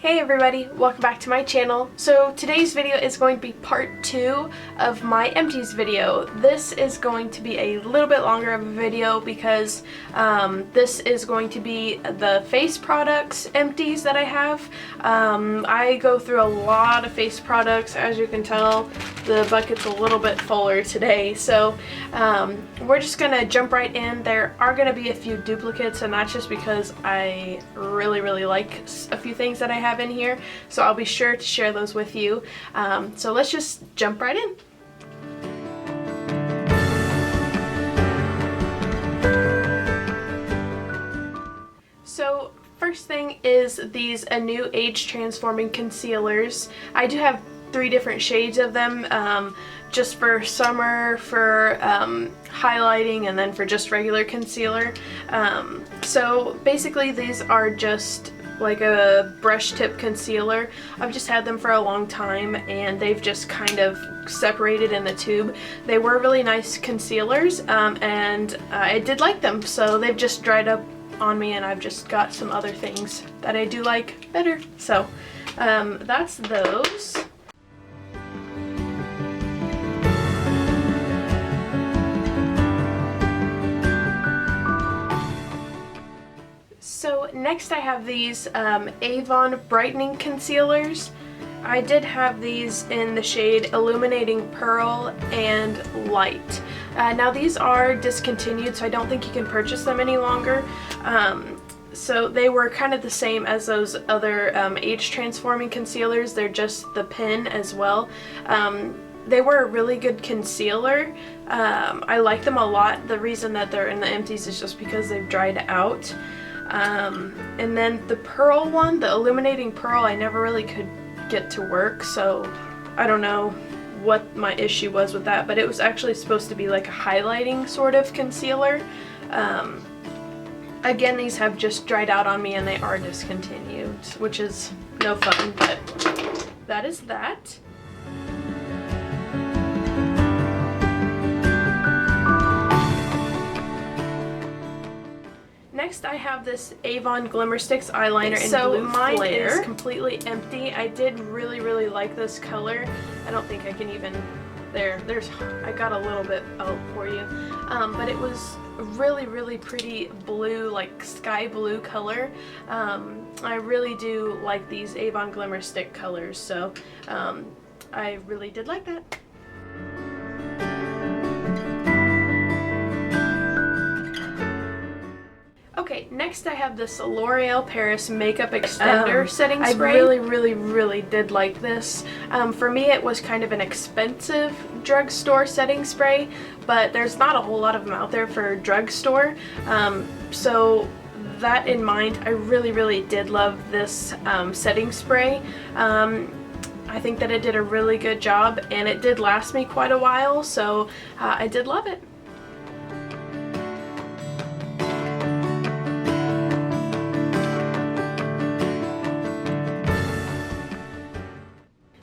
Hey everybody, welcome back to my channel. So today's video is going to be part 2 of my Empties video. This is going to be a little bit longer of a video because this is going to be the face products empties that I have. I go through a lot of face products. As you can tell, the bucket's a little bit fuller today. So we're just gonna jump right in. There are gonna be a few duplicates, and that's just because I really like a few things that I have in here, so I'll be sure to share those with you. So let's just jump right in. So first thing is these Anew age transforming concealers. I do have 3 different shades of them, just for summer, for highlighting, and then for just regular concealer. So basically these are just like a brush tip concealer. I've just had them for a long time and they've just kind of separated in the tube. They were really nice concealers, and I did like them, so they've just dried up on me and I've just got some other things that I do like better. So that's those. So next I have these Avon Brightening Concealers. I did have these in the shade Illuminating Pearl and Light. Now these are discontinued, so I don't think you can purchase them any longer. So they were kind of the same as those other age transforming concealers. They're just the pin as well. They were a really good concealer. I like them a lot. The reason that they're in the empties is just because they've dried out. And then the pearl one, the illuminating pearl, I never really could get to work, so I don't know what my issue was with that, but it was actually supposed to be like a highlighting sort of concealer. Again, these have just dried out on me and they are discontinued, which is no fun, but that is that. Next I have this Avon Glimmersticks eyeliner in Blue Flare. Mine is completely empty. I did really like this color. I don't think I can even, I got a little bit out for you. But it was really pretty blue, like sky blue color. I really do like these Avon Glimmerstick colors, so I really did like that. Okay, next I have this Loreal Paris Makeup Extender Setting Spray. I really did like this. For me it was kind of an expensive drugstore setting spray, but there's not a whole lot of them out there for drugstore. So that in mind, I really did love this setting spray. I think that it did a really good job and it did last me quite a while, so I did love it.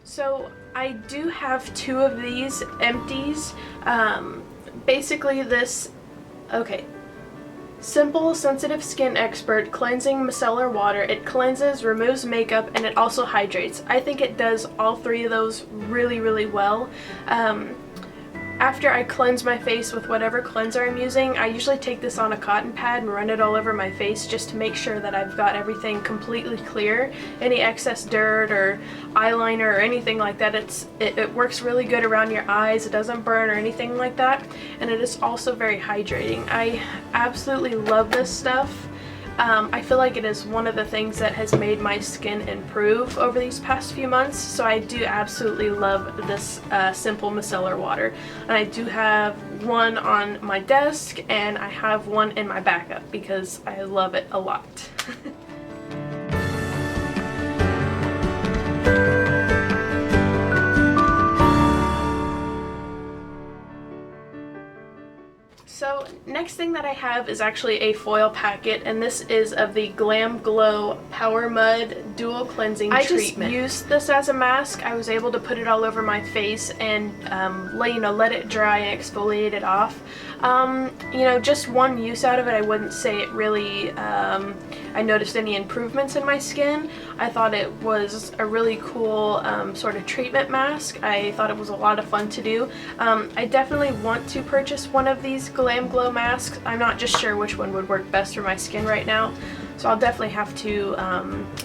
So I do have 2 of these empties. Basically this, okay, Simple Sensitive Skin Expert Cleansing Micellar Water. It cleanses, removes makeup, and it also hydrates. I think it does all 3 of those really well. After I cleanse my face with whatever cleanser I'm using, I usually take this on a cotton pad and run it all over my face just to make sure that I've got everything completely clear. Any excess dirt or eyeliner or anything like that, it works really good around your eyes. It doesn't burn or anything like that, and it is also very hydrating. I absolutely love this stuff. I feel like it is one of the things that has made my skin improve over these past few months, so I do absolutely love this Simple Micellar Water. And I do have one on my desk and I have one in my backup because I love it a lot. So next thing that I have is actually a foil packet, and this is of the Glam Glow Powermud Dual Cleansing Treatment. I just used this as a mask. I was able to put it all over my face and let it dry and exfoliate it off. You know, just one use out of it, I wouldn't say it really, I noticed any improvements in my skin. I thought it was a really cool sort of treatment mask. I thought it was a lot of fun to do. I definitely want to purchase one of these Glam Glow masks. I'm not just sure which one would work best for my skin right now, so I'll definitely have to,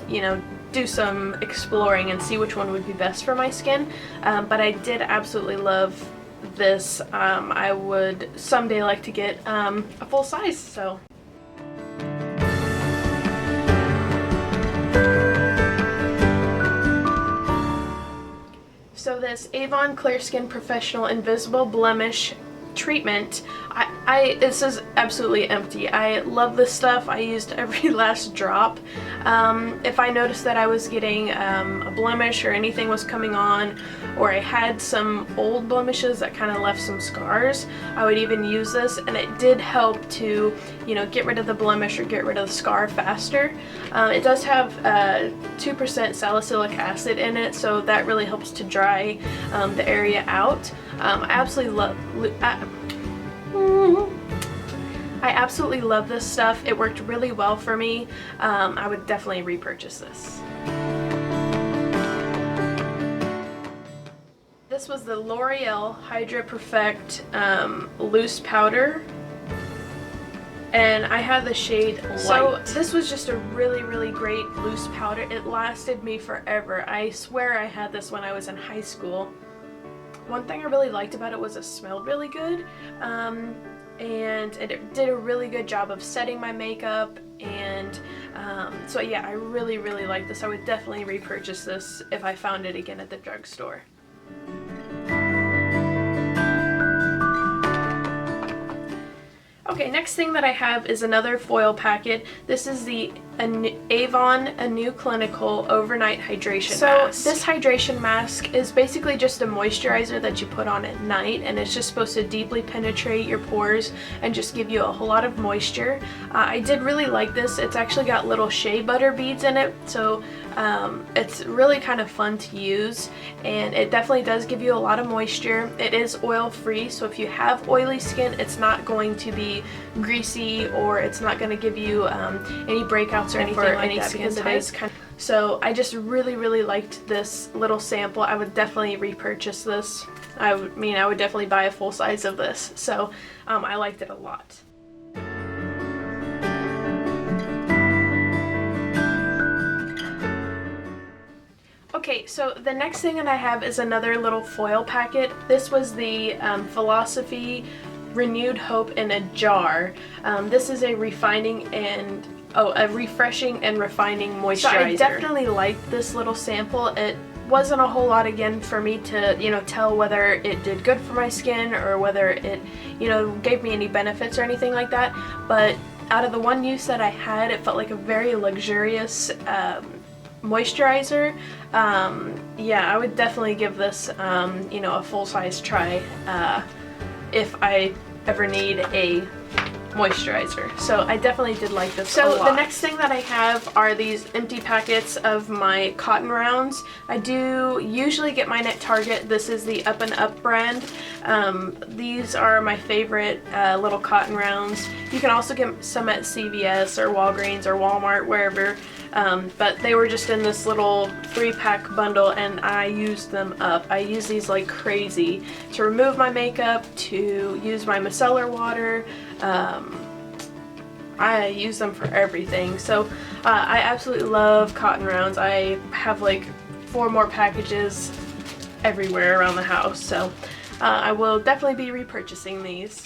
you know, do some exploring and see which one would be best for my skin. But I did absolutely love this. I would someday like to get a full size, so. So this Avon Clearskin Professional Invisible Blemish treatment, this is absolutely empty. I love this stuff. I used every last drop. If I noticed that I was getting a blemish or anything was coming on, or I had some old blemishes that kind of left some scars, I would even use this, and it did help to, you know, get rid of the blemish or get rid of the scar faster. It does have 2% salicylic acid in it, so that really helps to dry the area out. I absolutely love this stuff. It worked really well for me. I would definitely repurchase this. This was the Loreal Hydra Perfecte loose powder, and I had the shade Light. So this was just a really, really great loose powder. It lasted me forever. I swear I had this when I was in high school. One thing I really liked about it was it smelled really good, and it did a really good job of setting my makeup, and so yeah, I really, really like this. I would definitely repurchase this if I found it again at the drugstore. Okay, next thing that I have is another foil packet. This is the Avon Anew Clinical Overnight Hydration Mask. So this hydration mask is basically just a moisturizer that you put on at night, and it's just supposed to deeply penetrate your pores and just give you a whole lot of moisture. I did really like this. It's actually got little shea butter beads in it, so it's really kind of fun to use, and it definitely does give you a lot of moisture. It is oil free, so if you have oily skin, it's not going to be greasy, or it's not going to give you any breakouts or anything like that, because it is kind of. So I just really, really liked this little sample. I would definitely repurchase this. I would definitely buy a full size of this. So I liked it a lot. Okay, so the next thing that I have is another little foil packet. This was the Philosophy Renewed Hope in a jar. This is a refreshing and refining moisturizer. So I definitely liked this little sample. It wasn't a whole lot again for me to, you know, tell whether it did good for my skin or whether it, you know, gave me any benefits or anything like that. But out of the one use that I had, it felt like a very luxurious moisturizer. Yeah, I would definitely give this, you know, a full-size try if I ever need a moisturizer. So I definitely did like this a lot. So the next thing that I have are these empty packets of my cotton rounds. I do usually get mine at Target. This is the Up and Up brand. These are my favorite little cotton rounds. You can also get some at CVS or Walgreens or Walmart, wherever. But they were just in this little 3-pack bundle, and I used them up. I use these like crazy to remove my makeup, to use my micellar water. I use them for everything. So I absolutely love cotton rounds. I have like 4 more packages everywhere around the house, so I will definitely be repurchasing these.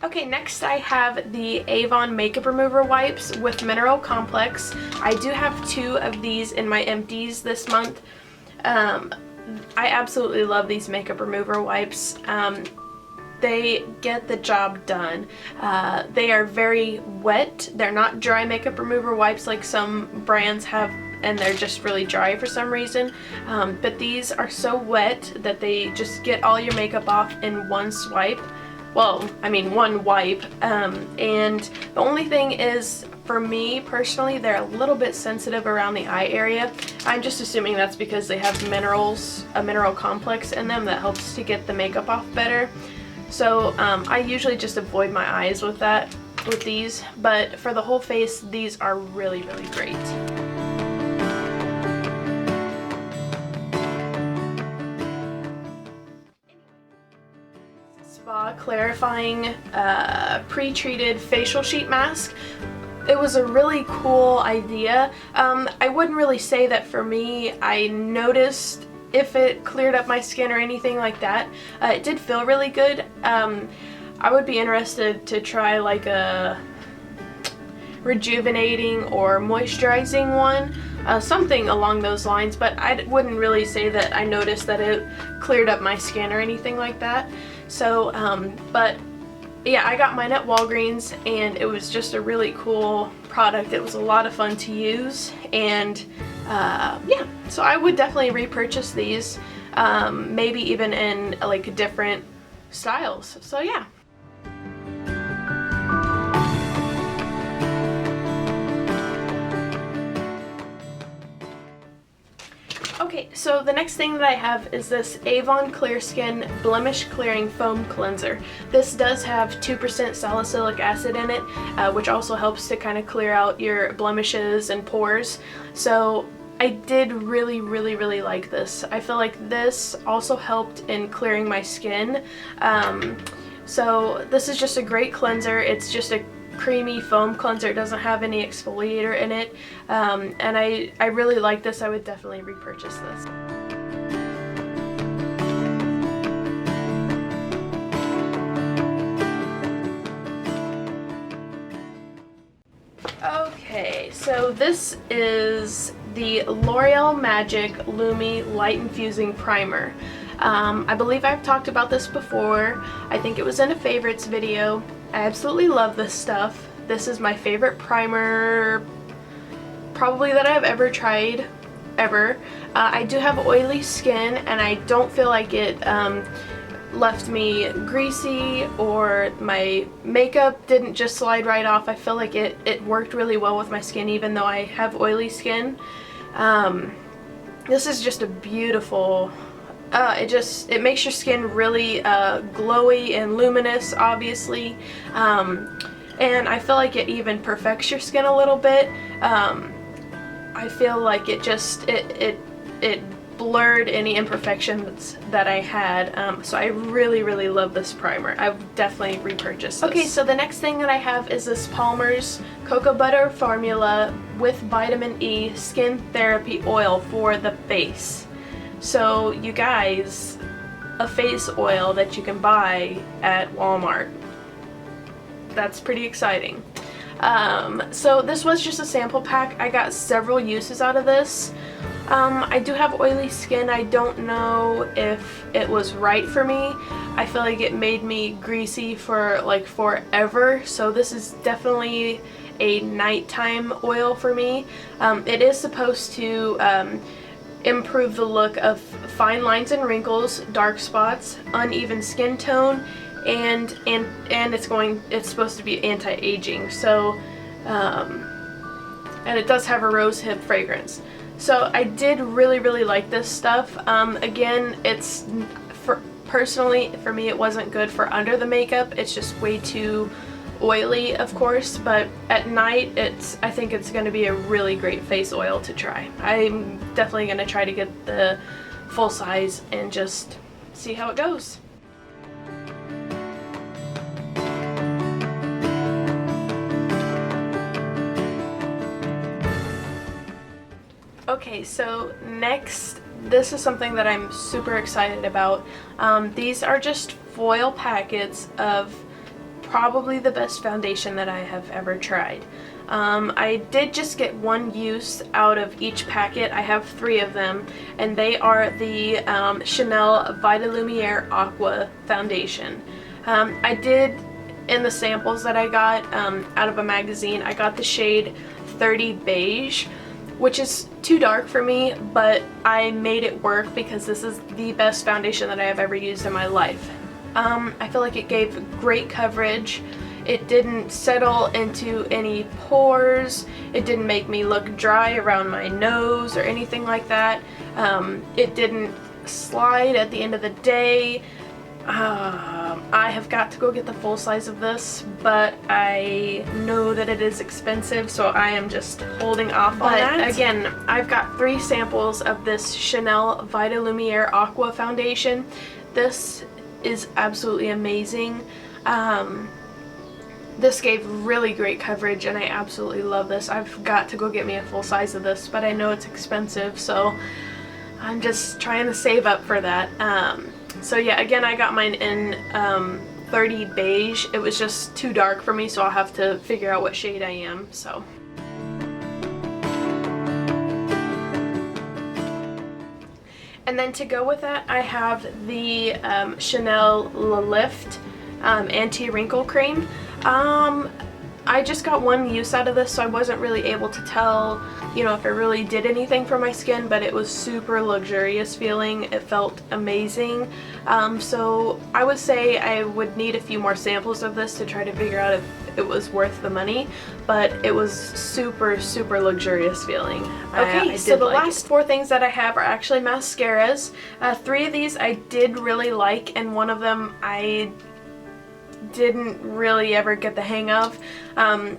Okay, next I have the Avon Makeup Remover Wipes with Mineral Complex. I do have 2 of these in my empties this month. I absolutely love these makeup remover wipes. They get the job done. They are very wet. They're not dry makeup remover wipes like some brands have, and they're just really dry for some reason. But these are so wet that they just get all your makeup off in one swipe. well, I mean one wipe, and the only thing is, for me personally, they're a little bit sensitive around the eye area. I'm just assuming that's because they have minerals, a mineral complex in them that helps to get the makeup off better. So I usually just avoid my eyes with these, but for the whole face, these are really, really great. Spa clarifying pre-treated facial sheet mask. It was a really cool idea. I wouldn't really say that for me I noticed if it cleared up my skin or anything like that. It did feel really good. I would be interested to try like a rejuvenating or moisturizing one, something along those lines, but I wouldn't really say that I noticed that it cleared up my skin or anything like that. So, but yeah, I got mine at Walgreens, and it was just a really cool product. It was a lot of fun to use, and yeah, so I would definitely repurchase these, maybe even in like different styles. So yeah. Okay, so the next thing that I have is this Avon Clearskin Blemish Clearing Foam Cleanser. This does have 2% salicylic acid in it, which also helps to kind of clear out your blemishes and pores. So I did really, really, really like this. I feel like this also helped in clearing my skin. So this is just a great cleanser. It's just a creamy foam cleanser. It doesn't have any exfoliator in it, and I really like this. I would definitely repurchase this. Okay, so this is the L'Oreal Magic Lumi Light Infusing Primer. I believe I've talked about this before. I think it was in a favorites video. I absolutely love this stuff. This is my favorite primer probably that I've ever tried, ever. I do have oily skin, and I don't feel like it left me greasy, or my makeup didn't just slide right off. I feel like it worked really well with my skin even though I have oily skin. This is just a beautiful, it makes your skin really glowy and luminous, obviously, and I feel like it even perfects your skin a little bit. I feel like it just it blurred any imperfections that I had, so I really, really love this primer. I would definitely repurchase this. Okay, so the next thing that I have is this Palmer's Cocoa Butter Formula with Vitamin E Skin Therapy Oil for the face. So you guys, a face oil that you can buy at Walmart. That's pretty exciting. So this was just a sample pack. I got several uses out of this. I do have oily skin. I don't know if it was right for me. I feel like it made me greasy for like forever. So this is definitely a nighttime oil for me. It is supposed to improve the look of fine lines and wrinkles, dark spots, uneven skin tone, and it's supposed to be anti-aging. So and it does have a rose hip fragrance. So I did really, really like this stuff. Again, personally for me it wasn't good for under the makeup. It's just way too oily, of course, but at night I think it's going to be a really great face oil to try. I'm definitely going to try to get the full size and just see how it goes. Okay, so next, this is something that I'm super excited about. These are just foil packets of probably the best foundation that I have ever tried. I did just get one use out of each packet. I have 3 of them, and they are the Chanel Vitalumiere Aqua foundation. I did, in the samples that I got out of a magazine, I got the shade 30 Beige, which is too dark for me, but I made it work because this is the best foundation that I have ever used in my life. I feel like it gave great coverage. It didn't settle into any pores. It didn't make me look dry around my nose or anything like that. It didn't slide at the end of the day. I have got to go get the full size of this, but I know that it is expensive, so I am just holding off on that. But again, I've got 3 samples of this Chanel Vitalumiere Aqua foundation. This is absolutely amazing. This gave really great coverage, and I absolutely love this. I've got to go get me a full size of this, but I know it's expensive, so I'm just trying to save up for that. So yeah, again, I got mine in 30 beige. It was just too dark for me, so I'll have to figure out what shade I am. So. And then to go with that, I have the Chanel Lift Anti-Wrinkle Cream. I just got one use out of this, so I wasn't really able to tell, you know, if it really did anything for my skin, but it was super luxurious feeling. It felt amazing. So I would say I would need a few more samples of this to try to figure out if it was worth the money, but it was super, super luxurious feeling. Okay, so the last 4 things that I have are actually mascaras. 3 of these I did really like, and one of them I didn't really ever get the hang of.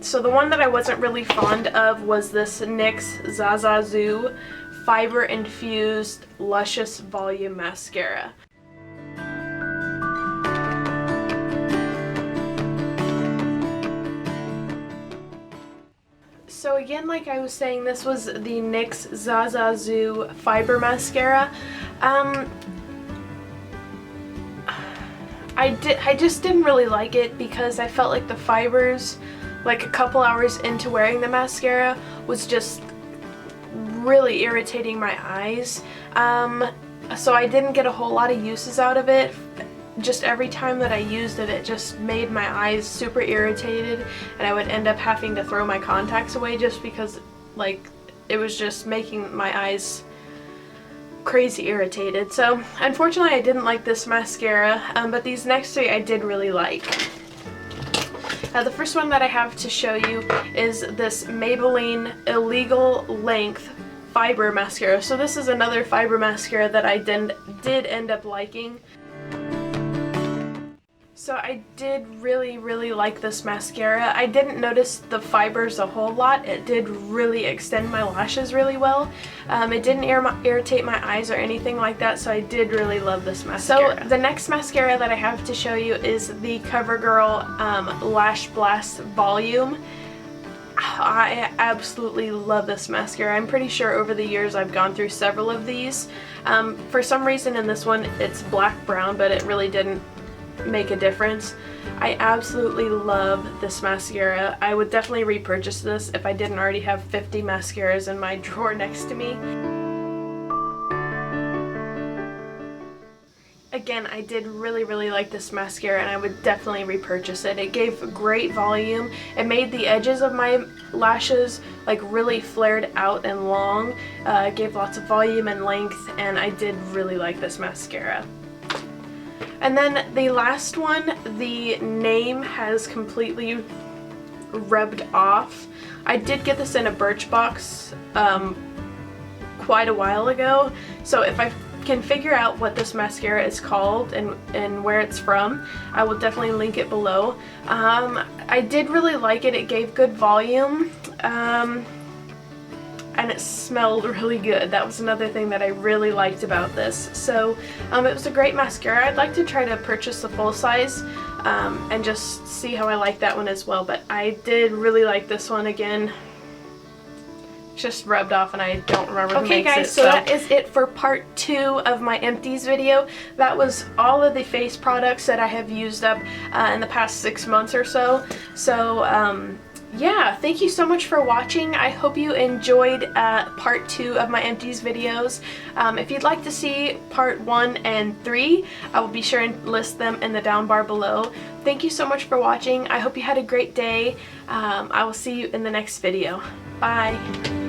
So the one that I wasn't really fond of was this NYX Zazazoo Fiber Infused Luscious Volume Mascara. So again, like I was saying, this was the NYX Zazazoo Fiber Mascara. I just didn't really like it because I felt like the fibers, like a couple hours into wearing the mascara, was just really irritating my eyes. So I didn't get a whole lot of uses out of it. Just every time that I used it, it just made my eyes super irritated, and I would end up having to throw my contacts away just because, like, it was just making my eyes crazy irritated. So unfortunately I didn't like this mascara, but these next 3 I did really like. The first one that I have to show you is this Maybelline Illegal Length Fiber Mascara. So this is another fiber mascara that I did end up liking. So I did really, really like this mascara. I didn't notice the fibers a whole lot. It did really extend my lashes really well. It didn't irritate my eyes or anything like that, so I did really love this mascara. So the next mascara that I have to show you is the CoverGirl Lash Blast Volume. I absolutely love this mascara. I'm pretty sure over the years I've gone through several of these. For some reason in this one it's black-brown, but it really didn't make a difference. I absolutely love this mascara. I would definitely repurchase this if I didn't already have 50 mascaras in my drawer next to me. Again, I did really, really like this mascara, and I would definitely repurchase it. It gave great volume. It made the edges of my lashes like really flared out and long. It gave lots of volume and length, and I did really like this mascara. And then the last one, the name has completely rubbed off. I did get this in a Birchbox quite a while ago, so if I can figure out what this mascara is called and where it's from, I will definitely link it below. I did really like it. It gave good volume. And it smelled really good. That was another thing that I really liked about this. So it was a great mascara. I'd like to try to purchase the full size and just see how I like that one as well. But I did really like this one. Again, just rubbed off, and I don't remember who makes it. Okay guys, so that is it for part 2 of my Empties video. That was all of the face products that I have used up in the past 6 months or so. So yeah, thank you so much for watching. I hope you enjoyed part 2 of my Empties videos. If you'd like to see part 1 and 3, I will be sure and list them in the down bar below. Thank you so much for watching. I hope you had a great day. I will see you in the next video. Bye!